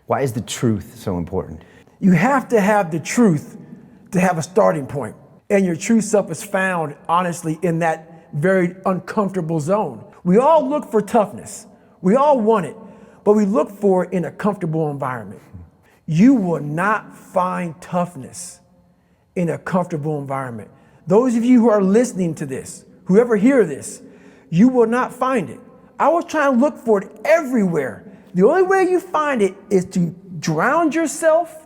Why is the truth so important? You have to have the truth to have a starting point. And your true self is found, honestly, in that very uncomfortable zone. We all look for toughness. We all want it, but we look for it in a comfortable environment. You will not find toughness in a comfortable environment. Those of you who are listening to this, whoever hear this, you will not find it. I was trying to look for it everywhere. The only way you find it is to drown yourself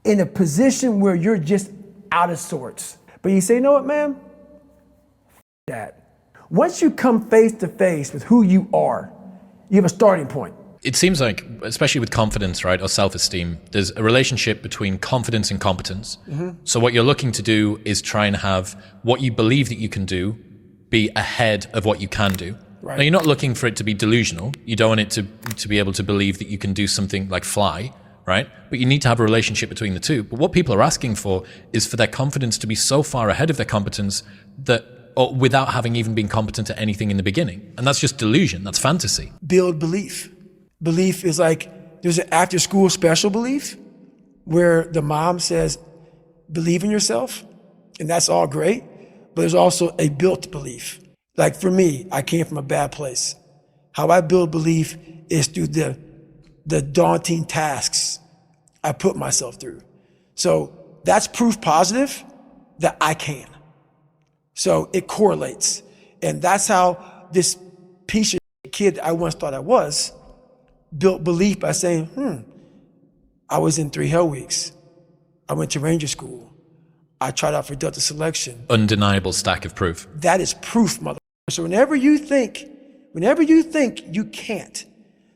in a position where you're just out of sorts. But you say, you know what, man? That. Once you come face to face with who you are, you have a starting point. It seems like, especially with confidence, right, or self-esteem, there's a relationship between confidence and competence. Mm-hmm. So what you're looking to do is try and have what you believe that you can do be ahead of what you can do. Right. Now, you're not looking for it to be delusional. You don't want it to be able to believe that you can do something like fly, right? But you need to have a relationship between the two. But what people are asking for is for their confidence to be so far ahead of their competence that, or without having even been competent at anything in the beginning. And that's just delusion. That's fantasy. Build belief. Belief is like, there's an after school special belief where the mom says, believe in yourself. And that's all great. But there's also a built belief. Like for me, I came from a bad place. How I build belief is through the daunting tasks I put myself through. So that's proof positive that I can. So it correlates. And that's how this piece of kid I once thought I was built belief by saying, I was in 3 hell weeks. I went to Ranger School. I tried out for Delta selection. Undeniable stack of proof. That is proof, mother. So whenever you think you can't,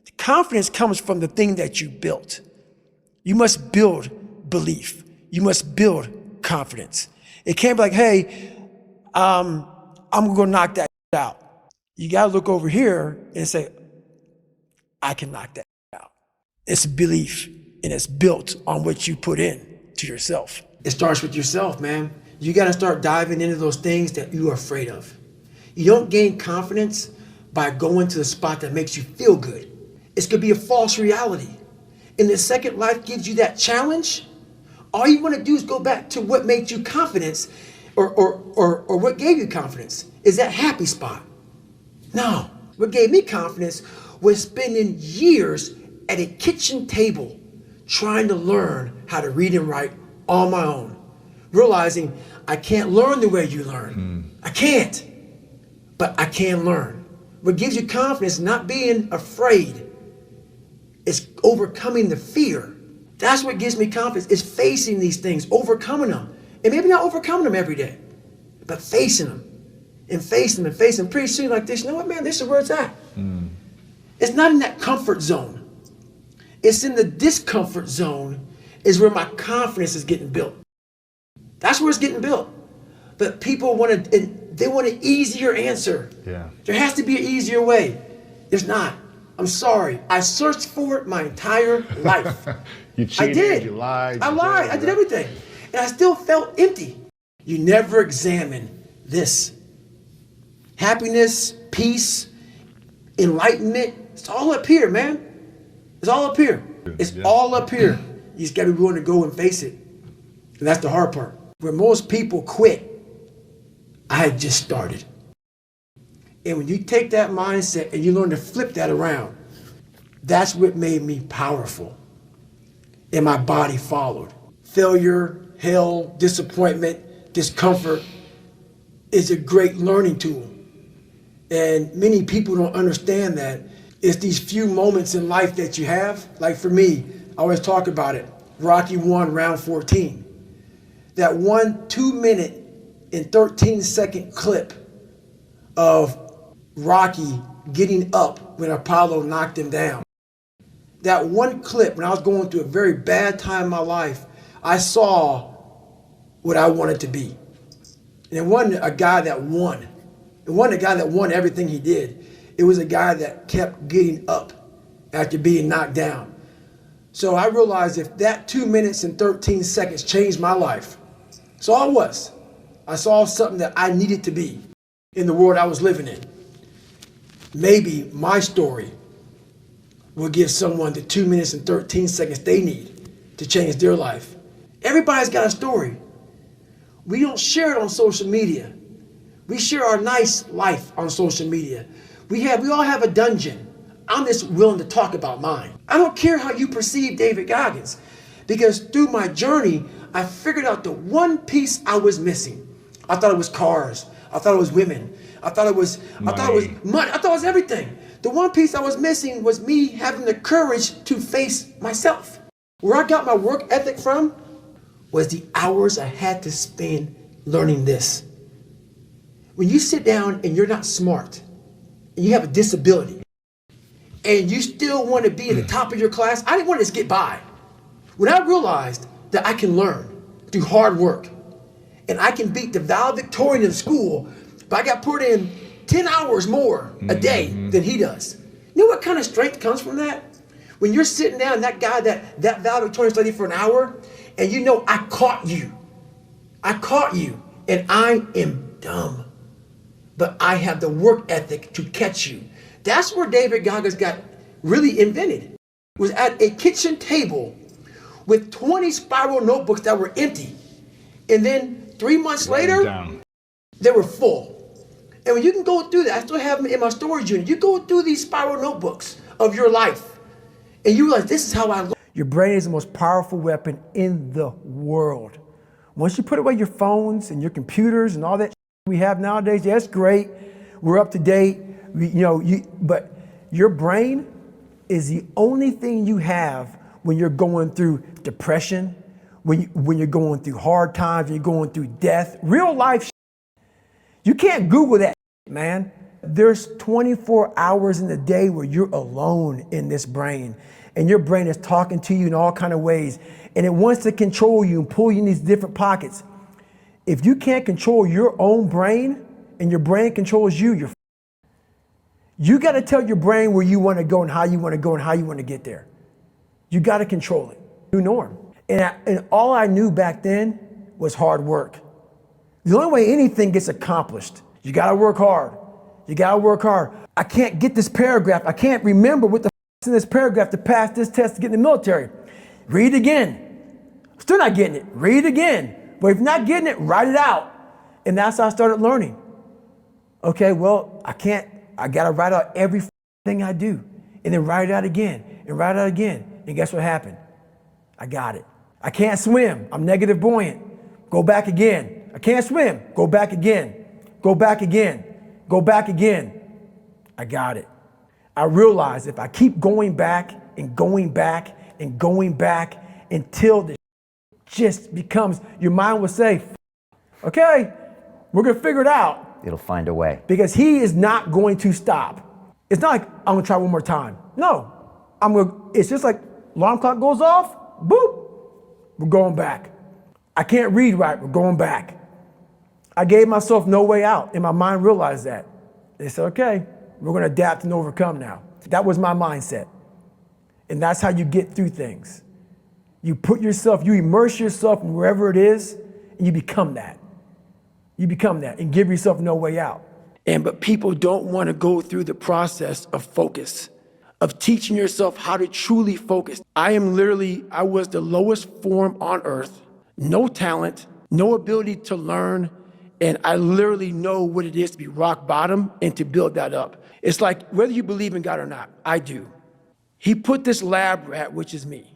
the confidence comes from the thing that you built. You must build belief. You must build confidence. It can't be like, hey, I'm gonna knock that out. You gotta look over here and say, I can knock that out. It's belief, and it's built on what you put in to yourself. It starts with yourself, man. You gotta start diving into those things that you are afraid of. You don't gain confidence by going to the spot that makes you feel good. It's gonna be a false reality. And the second life gives you that challenge, all you wanna do is go back to what made you confidence or what gave you confidence. Is that happy spot? No, what gave me confidence was spending years at a kitchen table trying to learn how to read and write on my own, realizing I can't learn the way you learn. I can't, but I can learn. What gives you confidence, not being afraid, is overcoming the fear. That's what gives me confidence, is facing these things, overcoming them. And maybe not overcoming them every day, but facing them and facing them and facing them. Pretty soon like this, you know what, man, this is where it's at. It's not in that comfort zone. It's in the discomfort zone is where my confidence is getting built. That's where it's getting built. But people want an easier answer. Yeah. There has to be an easier way. There's not. I'm sorry. I searched for it my entire life. You cheated, I did. You lied. I lied. I did everything. And I still felt empty. You never examine this. Happiness, peace, enlightenment, it's all up here, man. It's all up here. It's all up here. You just gotta be willing to go and face it. And that's the hard part. Where most people quit, I had just started. And when you take that mindset and you learn to flip that around, that's what made me powerful. And my body followed. Failure, hell, disappointment, discomfort is a great learning tool. And many people don't understand that. It's these few moments in life that you have. Like for me, I always talk about it. Rocky 1, round 14. That 1 2-minute and 13-second clip of Rocky getting up when Apollo knocked him down. That one clip, when I was going through a very bad time in my life, I saw what I wanted to be. And it wasn't a guy that won. It wasn't a guy that won everything he did. It was a guy that kept getting up after being knocked down. So I realized if that 2 minutes and 13 seconds changed my life, that's all it was. I saw something that I needed to be in the world I was living in. Maybe my story will give someone the 2 minutes and 13 seconds they need to change their life. Everybody's got a story. We don't share it on social media. We share our nice life on social media. We all have a dungeon. I'm just willing to talk about mine. I don't care how you perceive David Goggins, because through my journey, I figured out the one piece I was missing. I thought it was cars. I thought it was women. I thought it was money. I thought it was everything. The one piece I was missing was me having the courage to face myself. Where I got my work ethic from was the hours I had to spend learning this. When you sit down and you're not smart, and you have a disability, and you still want to be at the top of your class, I didn't want to just get by. When I realized that I can learn through hard work, and I can beat the valedictorian in school, but I got put in 10 hours more a day than he does. You know what kind of strength comes from that? When you're sitting down, that guy that valedictorian studied for an hour, and you know, I caught you, and I am dumb, but I have the work ethic to catch you. That's where David Goggins got really invented. Was at a kitchen table with 20 spiral notebooks that were empty. And then 3 months later, they were full. And when you can go through that, I still have them in my storage unit. You go through these spiral notebooks of your life, and you realize this is how I learn. Your brain is the most powerful weapon in the world. Once you put away your phones and your computers and all that we have nowadays, yeah, it's great. We're up to date. But your brain is the only thing you have when you're going through depression, when you're going through hard times, when you're going through death, real life. You can't Google that, man. There's 24 hours in the day where you're alone in this brain, and your brain is talking to you in all kind of ways, and it wants to control you and pull you in these different pockets. If you can't control your own brain and your brain controls you, you got to tell your brain where you want to go and how you want to go and how you want to get there. You got to control it. New norm. And all I knew back then was hard work. The only way anything gets accomplished, you got to work hard. You got to work hard. I can't get this paragraph. I can't remember what the in this paragraph to pass this test to get in the military. Read again. Still not getting it. Read again. But if you're not getting it, write it out. And that's how I started learning. Okay, well, I got to write out everything I do. And then write it out again. And write it out again. And guess what happened? I got it. I can't swim. I'm negative buoyant. Go back again. I can't swim. Go back again. Go back again. Go back again. I got it. I realized if I keep going back and going back and going back until the just becomes, your mind will say, okay, we're going to figure it out. It'll find a way. Because he is not going to stop. It's not like I'm going to try one more time. No, it's just like alarm clock goes off, boop, we're going back. I can't read right, we're going back. I gave myself no way out, and my mind realized that. They said, okay, we're going to adapt and overcome now. That was my mindset. And that's how you get through things. You immerse yourself in wherever it is, and you become that. You become that and give yourself no way out. But people don't want to go through the process of focus, of teaching yourself how to truly focus. I was the lowest form on earth, no talent, no ability to learn, and I literally know what it is to be rock bottom and to build that up. It's like whether you believe in God or not, I do. He put this lab rat, which is me,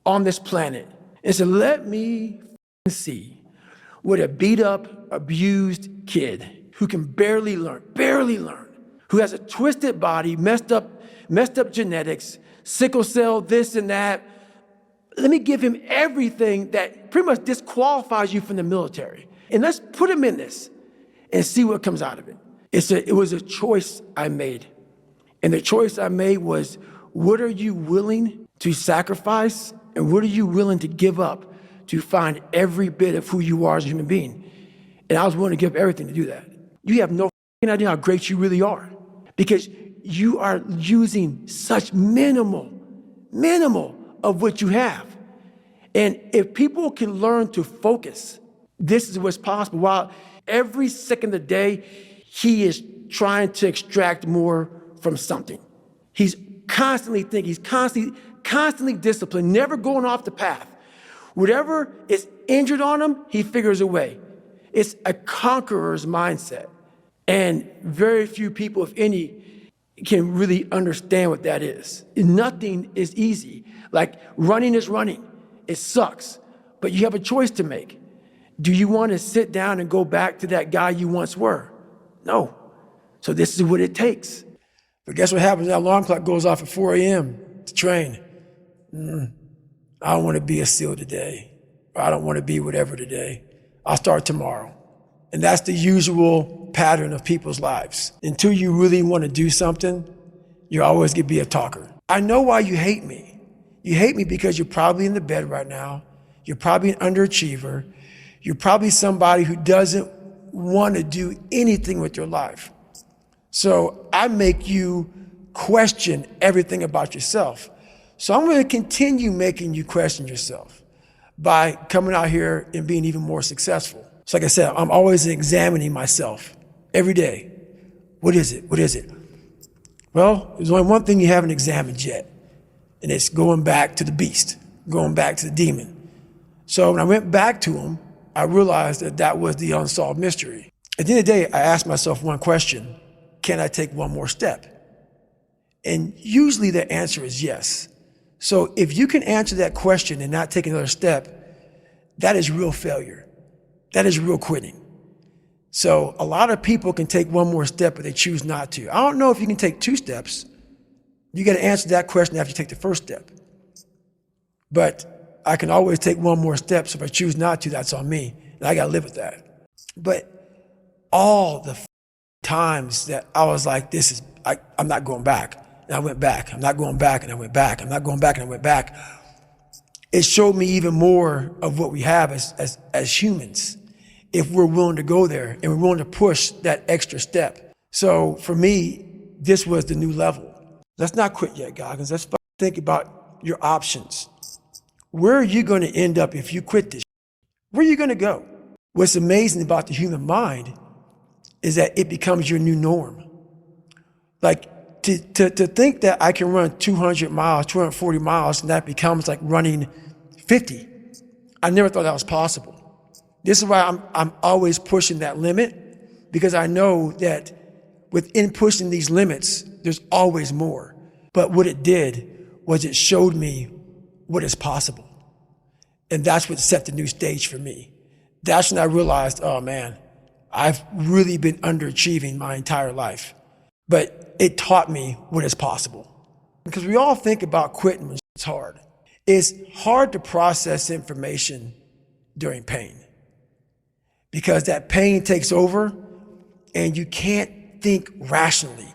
on this planet and said, let me see what a beat up, abused kid who can barely learn, who has a twisted body, messed up genetics, sickle cell, this and that. Let me give him everything that pretty much disqualifies you from the military. And let's put him in this and see what comes out of it. It was a choice I made. And the choice I made was, what are you willing to sacrifice and what are you willing to give up to find every bit of who you are as a human being? And I was willing to give everything to do that. You have no idea how great you really are because you are using such minimal of what you have. And if people can learn to focus, this is what's possible. While every second of the day, he is trying to extract more from something. He's constantly thinking, he's constantly disciplined, never going off the path. Whatever is injured on him, he figures a way. It's a conqueror's mindset. And very few people, if any, can really understand what that is. Nothing is easy. Like running is running. It sucks. But you have a choice to make. Do you want to sit down and go back to that guy you once were? No. So this is what it takes. But guess what happens? That alarm clock goes off at 4 a.m. to train. I don't want to be a SEAL today. Or I don't want to be whatever today. I'll start tomorrow. And that's the usual pattern of people's lives. Until you really want to do something, you're always going to be a talker. I know why you hate me. You hate me because you're probably in the bed right now. You're probably an underachiever. You're probably somebody who doesn't want to do anything with your life. So I make you question everything about yourself. So I'm going to continue making you question yourself by coming out here and being even more successful. So like I said, I'm always examining myself every day. What is it? What is it? Well, there's only one thing you haven't examined yet, and it's going back to the beast, going back to the demon. So when I went back to him, I realized that that was the unsolved mystery. At the end of the day, I asked myself one question: can I take one more step? And usually the answer is yes. So if you can answer that question and not take another step, that is real failure. That is real quitting. So a lot of people can take one more step, but they choose not to. I don't know if you can take 2 steps. You got to answer that question after you take the first step. But I can always take one more step, so if I choose not to, that's on me. And I got to live with that. But all the times that I was like, I'm not going back. And I went back. I'm not going back, and I went back. I'm not going back, and I went back. It showed me even more of what we have as humans, if we're willing to go there and we're willing to push that extra step. So for me, this was the new level. Let's not quit yet, Goggins. Let's think about your options. Where are you going to end up if you quit this? Where are you going to go? What's amazing about the human mind is that it becomes your new norm. Like to think that I can run 200 miles, 240 miles, and that becomes like running 50. I never thought that was possible. This is why I'm always pushing that limit, because I know that within pushing these limits, there's always more. But what it did was it showed me what is possible. And that's what set the new stage for me. That's when I realized, oh man, I've really been underachieving my entire life. But it taught me what is possible. Because we all think about quitting when it's hard. It's hard to process information during pain, because that pain takes over and you can't think rationally.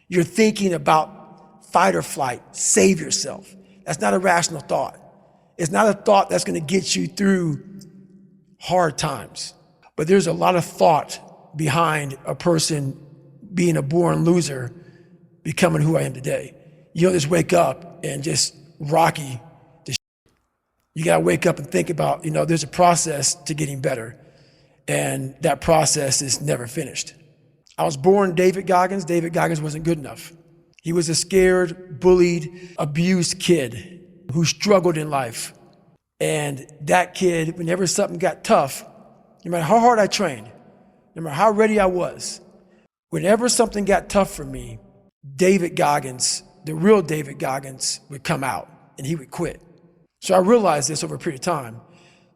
You're thinking about fight or flight, save yourself. That's not a rational thought. It's not a thought that's going to get you through hard times. But there's a lot of thought behind a person being a born loser, becoming who I am today. You don't just wake up and just rocky the shit. You got to wake up and think about, there's a process to getting better. And that process is never finished. I was born David Goggins. David Goggins wasn't good enough. He was a scared, bullied, abused kid who struggled in life. And that kid, whenever something got tough, no matter how hard I trained, no matter how ready I was, whenever something got tough for me, David Goggins, the real David Goggins, would come out and he would quit. So I realized this over a period of time.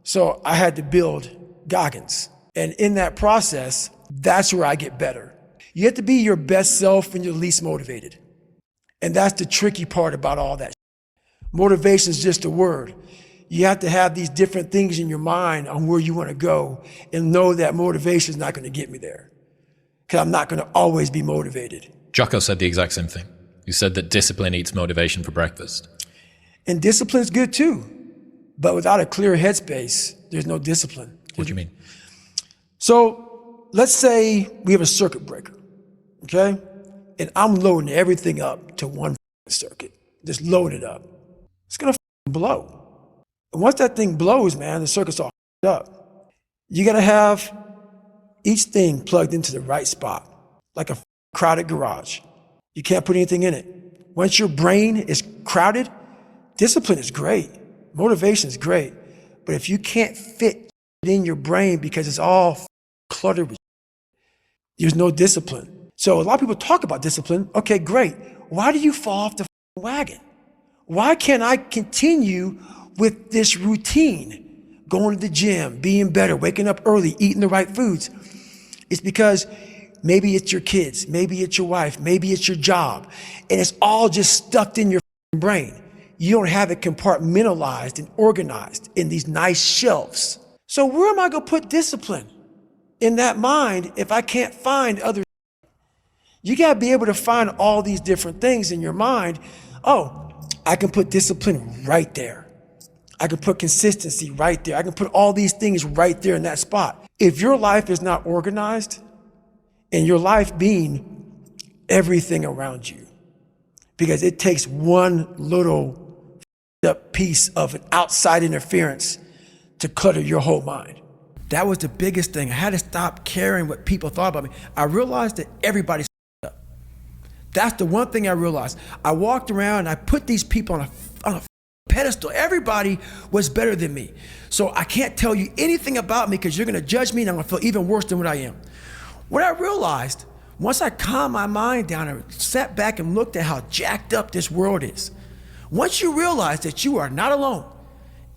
So I had to build Goggins. And in that process, that's where I get better. You have to be your best self when you're least motivated. And that's the tricky part about all that. Motivation is just a word. You have to have these different things in your mind on where you want to go and know that motivation is not going to get me there, because I'm not going to always be motivated. Jocko said the exact same thing. He said that discipline eats motivation for breakfast. And discipline is good too. But without a clear headspace, there's no discipline. What do you mean? So let's say we have a circuit breaker, okay? And I'm loading everything up to one circuit. Just load it up. It's going to blow. And once that thing blows, man, the circuit's all up. You got to have each thing plugged into the right spot, like a crowded garage. You can't put anything in it. once your brain is crowded, discipline is great. Motivation is great. But if you can't fit it in your brain because it's all cluttered with, there's no discipline. So a lot of people talk about discipline. Okay, great. Why do you fall off the wagon? Why can't I continue with this routine? Going to the gym, being better, waking up early, eating the right foods. It's because maybe it's your kids, maybe it's your wife, maybe it's your job, and it's all just stuffed in your brain. You don't have it compartmentalized and organized in these nice shelves. So where am I going to put discipline in that mind if I can't find other? You got to be able to find all these different things in your mind. Oh, I can put discipline right there. I can put consistency right there. I can put all these things right there in that spot. If your life is not organized, and your life being everything around you, because it takes one little piece of an outside interference to clutter your whole mind. That was the biggest thing. I had to stop caring what people thought about me. I realized that everybody's up. That's the one thing I realized. I walked around and I put these people on a pedestal. Everybody was better than me. So I can't tell you anything about me because you're going to judge me and I'm going to feel even worse than what I am. What I realized, once I calmed my mind down and sat back and looked at how jacked up this world is, once you realize that you are not alone,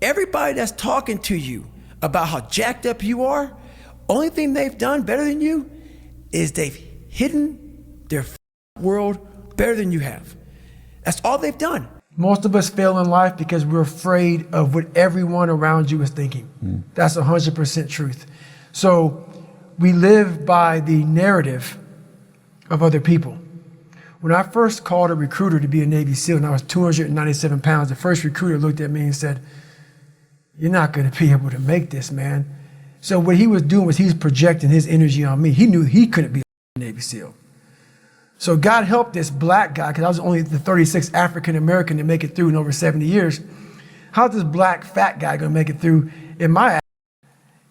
everybody that's talking to you about how jacked up you are, only thing they've done better than you is they've hidden their world better than you have. That's all they've done. Most of us fail in life because we're afraid of what everyone around you is thinking. That's 100% truth. So we live by the narrative of other people. When I first called a recruiter to be a Navy SEAL and I was 297 pounds, the first recruiter looked at me and said, "You're not going to be able to make this, man." So what he was doing was he was projecting his energy on me. He knew he couldn't be a Navy SEAL. So God helped this black guy, because I was only the 36th African American to make it through in over 70 years. How's this black fat guy going to make it through in my ass?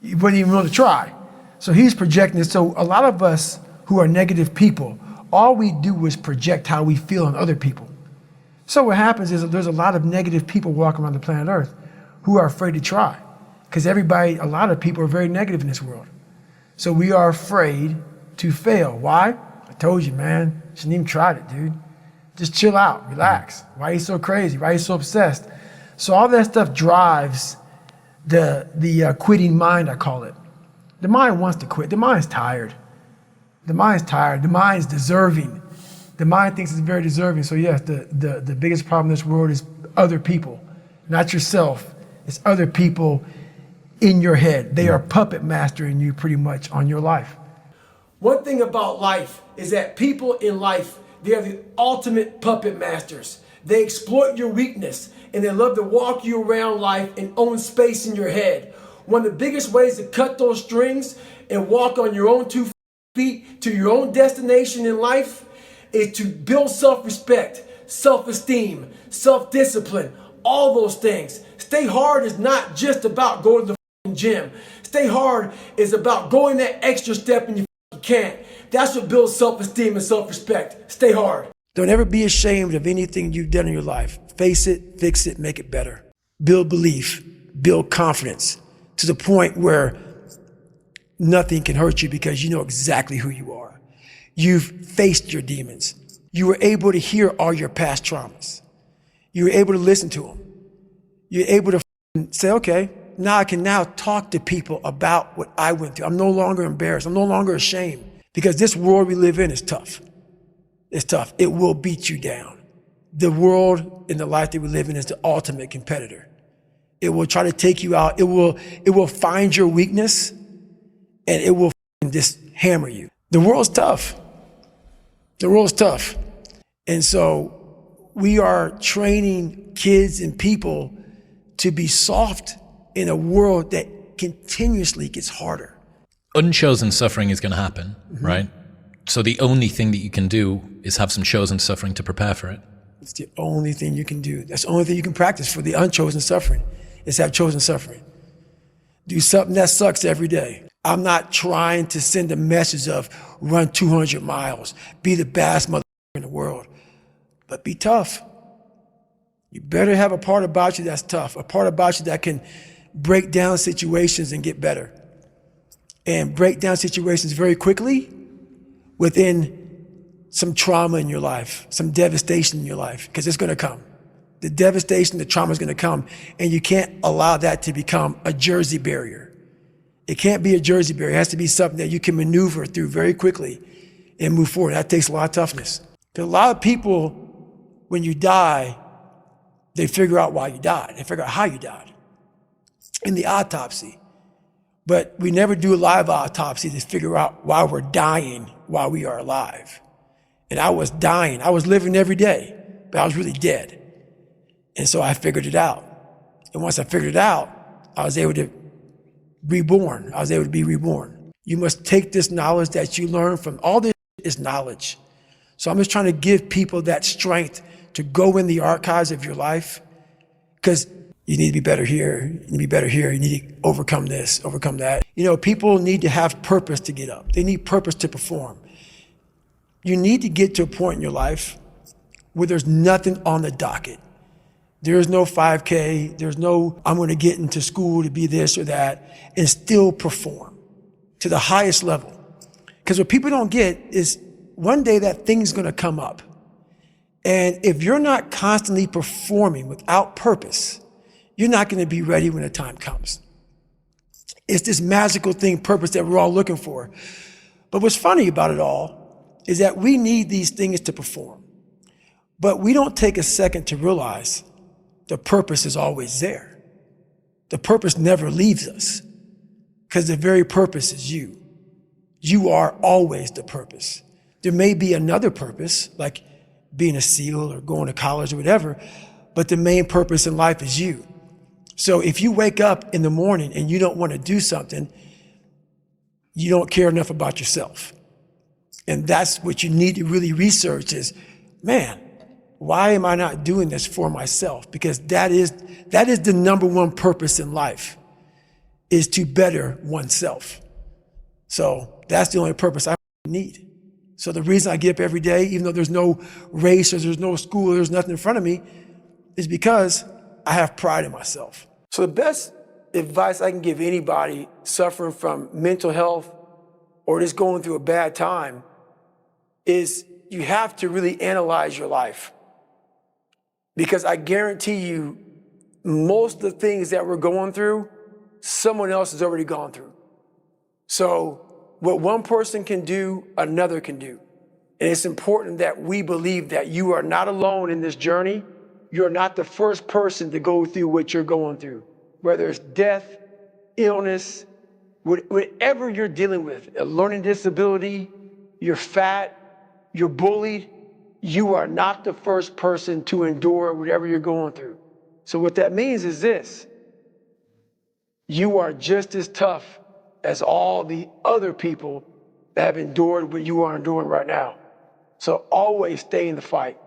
He wouldn't even want to try. So he's projecting this. So a lot of us who are negative people, all we do is project how we feel on other people. So what happens is that there's a lot of negative people walking around the planet Earth who are afraid to try, because a lot of people are very negative in this world. So we are afraid to fail. Why? I told you, man, shouldn't even try it, dude. Just chill out, relax. Why are you so crazy? Why are you so obsessed? So all that stuff drives the quitting mind, I call it. The mind wants to quit. The mind's tired. The mind's tired. The mind's deserving. The mind thinks it's very deserving. So yes, the biggest problem in this world is other people, not yourself. It's other people in your head. They are puppet mastering you pretty much on your life. One thing about life is that people in life, they are the ultimate puppet masters. They exploit your weakness and they love to walk you around life and own space in your head. One of the biggest ways to cut those strings and walk on your own 2 feet to your own destination in life is to build self-respect, self-esteem, self-discipline, all those things. Stay hard is not just about going to the gym. Stay hard is about going that extra step and you can't. That's what builds self-esteem and self-respect. Stay hard. Don't ever be ashamed of anything you've done in your life. Face it, fix it, make it better. Build belief, build confidence to the point where nothing can hurt you because you know exactly who you are. You've faced your demons. You were able to hear all your past traumas. You were able to listen to them. You're able to say, okay, now I can now talk to people about what I went through. I'm no longer embarrassed. I'm no longer ashamed, because this world we live in is tough. It's tough. It will beat you down. The world and the life that we live in is the ultimate competitor. It will try to take you out. It will find your weakness and it will just hammer you. The world's tough. The world's tough. And so we are training kids and people to be soft in a world that continuously gets harder. Unchosen suffering is going to happen, right? So the only thing that you can do is have some chosen suffering to prepare for it. It's the only thing you can do. That's the only thing you can practice for the unchosen suffering, is have chosen suffering. Do something that sucks every day. I'm not trying to send a message of run 200 miles, be the baddest motherfucker in the world. but be tough. You better have a part about you that's tough, a part about you that can break down situations and get better. And break down situations very quickly within some trauma in your life, some devastation in your life, because it's going to come. The devastation, the trauma is going to come, and you can't allow that to become a Jersey barrier. It can't be a Jersey barrier. It has to be something that you can maneuver through very quickly and move forward. That takes a lot of toughness. Because a lot of people, when you die, they figure out why you died. They figure out how you died in the autopsy. But we never do a live autopsy to figure out why we're dying while we are alive. And I was dying. I was living every day, but I was really dead. And so I figured it out. And once I figured it out, I was able to reborn. I was able to be reborn. You must take this knowledge that you learn from all this is knowledge. So I'm just trying to give people that strength to go in the archives of your life, because you need to be better here. You need to be better here. You need to overcome this, overcome that. You know, people need to have purpose to get up. They need purpose to perform. You need to get to a point in your life where there's nothing on the docket. There's no 5K. There's no, I'm going to get into school to be this or that, and still perform to the highest level. Because what people don't get is one day that thing's going to come up. And if you're not constantly performing without purpose, you're not going to be ready when the time comes. It's this magical thing, purpose, that we're all looking for. But what's funny about it all is that we need these things to perform. But we don't take a second to realize the purpose is always there. The purpose never leaves us, because the very purpose is you. You are always the purpose. There may be another purpose, like being a SEAL or going to college or whatever, but the main purpose in life is you. So if you wake up in the morning and you don't want to do something, you don't care enough about yourself. And that's what you need to really research is, man, why am I not doing this for myself? Because that is the number one purpose in life, is to better oneself. So that's the only purpose I need. So the reason I get up every day, even though there's no race or there's no school or there's nothing in front of me, is because I have pride in myself. So the best advice I can give anybody suffering from mental health or just going through a bad time is you have to really analyze your life. Because I guarantee you, most of the things that we're going through, someone else has already gone through. So what one person can do, another can do. And it's important that we believe that you are not alone in this journey. You're not the first person to go through what you're going through, whether it's death, illness, whatever you're dealing with, a learning disability, you're fat, you're bullied, you are not the first person to endure whatever you're going through. So what that means is this: you are just as tough as all the other people that have endured what you are enduring right now. So always stay in the fight.